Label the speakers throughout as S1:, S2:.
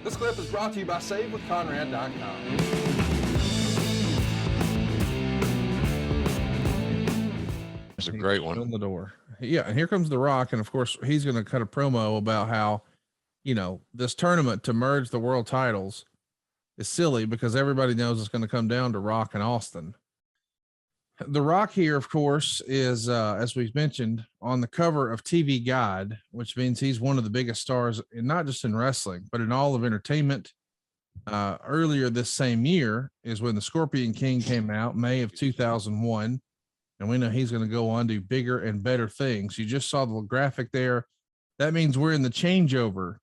S1: This clip is brought to you by SaveWithConrad.com.
S2: It's a great one.
S3: On the door. Yeah. And here comes The Rock. And of course, he's going to cut a promo about how, this tournament to merge the world titles is silly because everybody knows it's going to come down to Rock and Austin. The Rock here, of course, is, as we've mentioned, on the cover of TV Guide, which means he's one of the biggest stars, not just in wrestling, but in all of entertainment. Earlier this same year is when the Scorpion King came out, May of 2001. And we know he's going to go on to bigger and better things. You just saw the graphic there. That means we're in the changeover.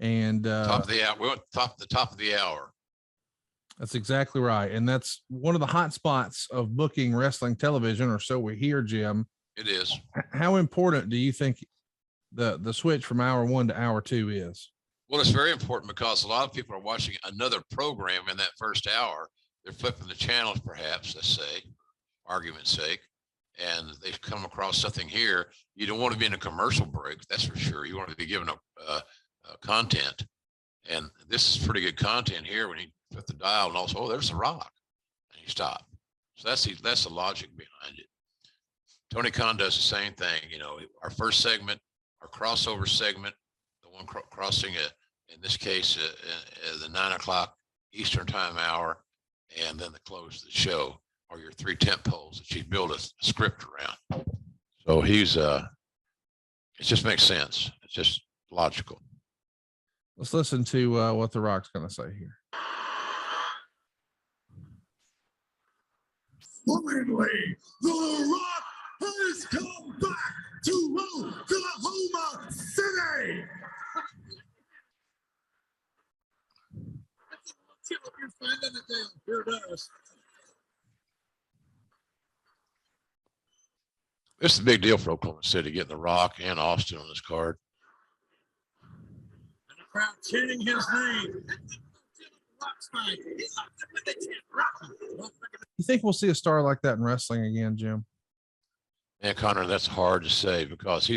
S3: And
S2: top of the hour. We're at the top of the hour.
S3: That's exactly right. And that's one of the hot spots of booking wrestling television, or so we hear, Jim.
S2: It is.
S3: How important do you think the switch from hour 1 to hour 2 is?
S2: Well, it's very important because a lot of people are watching another program in that first hour. They're flipping the channels, perhaps, let's say, argument's sake, and they've come across something here. You don't want to be in a commercial break, that's for sure. You want to be given a content, and this is pretty good content here when you put the dial and also, oh, there's The Rock, and you stop. So that's the logic behind it. Tony Khan does the same thing. Our first segment, our crossover segment, the one crossing in this case the 9 o'clock Eastern time hour, and then the close of the show are your 3 tent poles that you build a script around. So it just makes sense. It's just logical.
S3: Let's listen to what The Rock's going to say here.
S4: Finally, The Rock has come back to Oklahoma City. You're finding it down. Here it is.
S2: This is a big deal for Oklahoma City, getting The Rock and Austin on this card.
S4: And the crowd chanting his name.
S3: You think we'll see a star like that in wrestling again, Jim?
S2: Man, Connor, that's hard to say because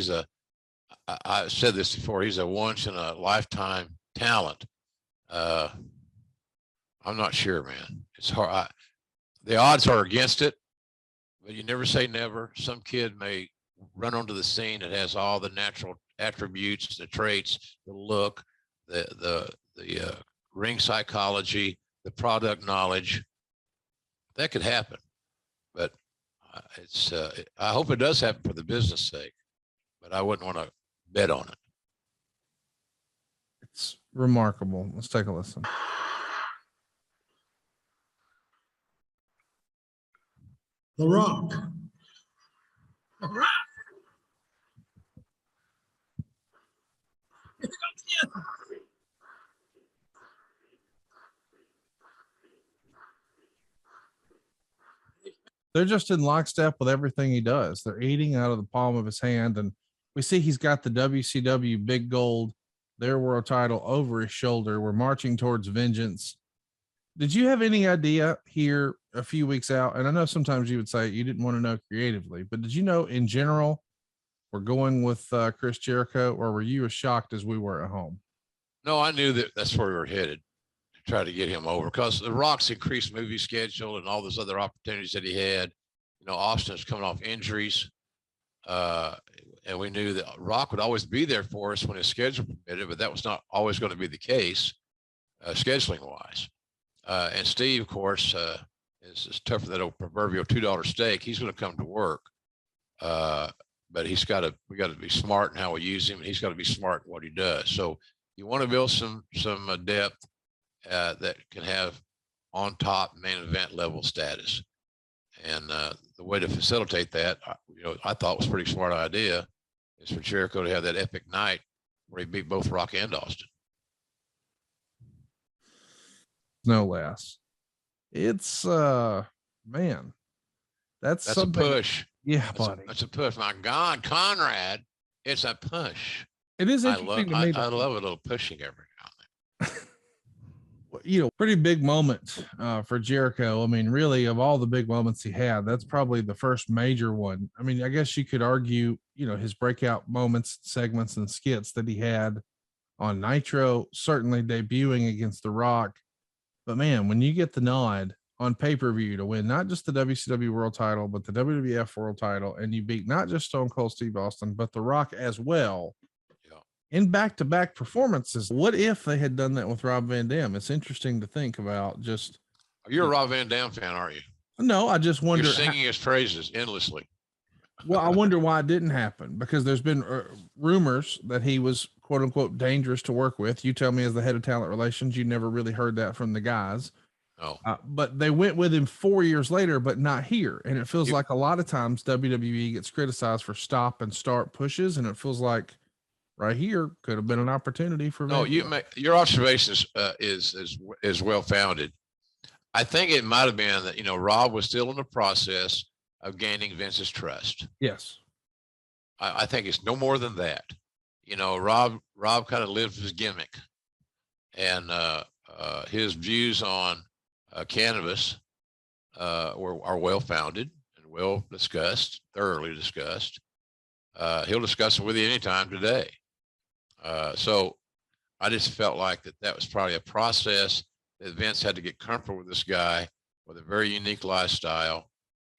S2: I've said this before, he's a once in a lifetime talent. I'm not sure, man. It's hard. The odds are against it, but you never say never. Some kid may run onto the scene that has all the natural attributes, the traits, the look, the ring psychology, the product knowledge. That could happen, but I hope it does happen for the business sake, but I wouldn't want to bet on it.
S3: It's remarkable. Let's take a listen.
S4: The Rock. The Rock.
S3: They're just in lockstep with everything he does. They're eating out of the palm of his hand. And we see he's got the WCW big gold, their world title over his shoulder. We're marching towards Vengence. Did you have any idea here a few weeks out? And I know sometimes you would say you didn't want to know creatively, but did you know in general we're going with Chris Jericho, or were you as shocked as we were at home?
S2: No, I knew that's where we were headed, to try to get him over, because The Rock's increased movie schedule and all those other opportunities that he had. Austin's coming off injuries, and we knew that Rock would always be there for us when his schedule permitted, but that was not always going to be the case, scheduling wise. And Steve, of course, is tougher than a proverbial $2 steak. He's going to come to work, but we got to be smart in how we use him, and he's got to be smart in what he does. So you want to build some depth that can have on top main event level status, and the way to facilitate that, I thought was a pretty smart idea, is for Jericho to have that epic night where he beat both Rock and Austin.
S3: No less. It's man, that's
S2: a push.
S3: Yeah, buddy.
S2: That's a push. My God, Conrad, it's a push.
S3: It is interesting to me.
S2: I love a little pushing every now and then.
S3: Pretty big moment for Jericho. I mean, really, of all the big moments he had, that's probably the first major one. I mean, I guess you could argue, his breakout moments, segments, and skits that he had on Nitro, certainly debuting against The Rock. But man, when you get the nod on pay-per-view to win not just the WCW World Title, but the WWF World Title, and you beat not just Stone Cold Steve Austin, but The Rock as well, in back-to-back performances. What if they had done that with Rob Van Dam? It's interesting to think about. Just
S2: You're a Rob Van Dam fan, aren't you?
S3: no, I just wonder.
S2: You're singing his praises endlessly.
S3: Well, I wonder why it didn't happen, because there's been rumors that he was quote unquote dangerous to work with. You tell me, as the head of talent relations, you never really heard that from the guys.
S2: Oh,
S3: but they went with him 4 years later, but not here. And it feels like a lot of times WWE gets criticized for stop and start pushes. And it feels like right here could have been an opportunity for.
S2: No, your observation is well founded. I think it might have been that, Rob was still in the process of gaining Vince's trust.
S3: Yes.
S2: I think it's no more than that. Rob kind of lived his gimmick, and his views on cannabis are well founded and well discussed, thoroughly discussed. He'll discuss it with you anytime today. So I just felt like that was probably a process that Vince had to get comfortable with this guy with a very unique lifestyle.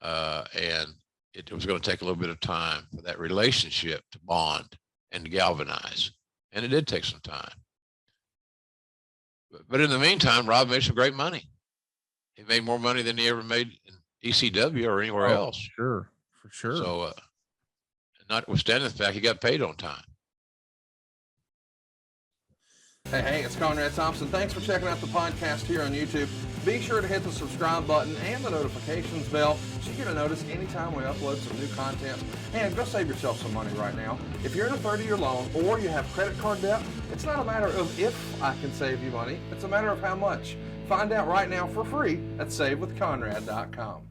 S2: And it was going to take a little bit of time for that relationship to bond and to galvanize. And it did take some time. But in the meantime, Rob made some great money. He made more money than he ever made in ECW or anywhere else.
S3: Sure, for sure.
S2: So, notwithstanding the fact he got paid on time.
S1: Hey, it's Conrad Thompson. Thanks for checking out the podcast here on YouTube. Be sure to hit the subscribe button and the notifications bell so you get a notice anytime we upload some new content. And go save yourself some money right now. If you're in a 30-year loan or you have credit card debt, it's not a matter of if I can save you money. It's a matter of how much. Find out right now for free at SaveWithConrad.com.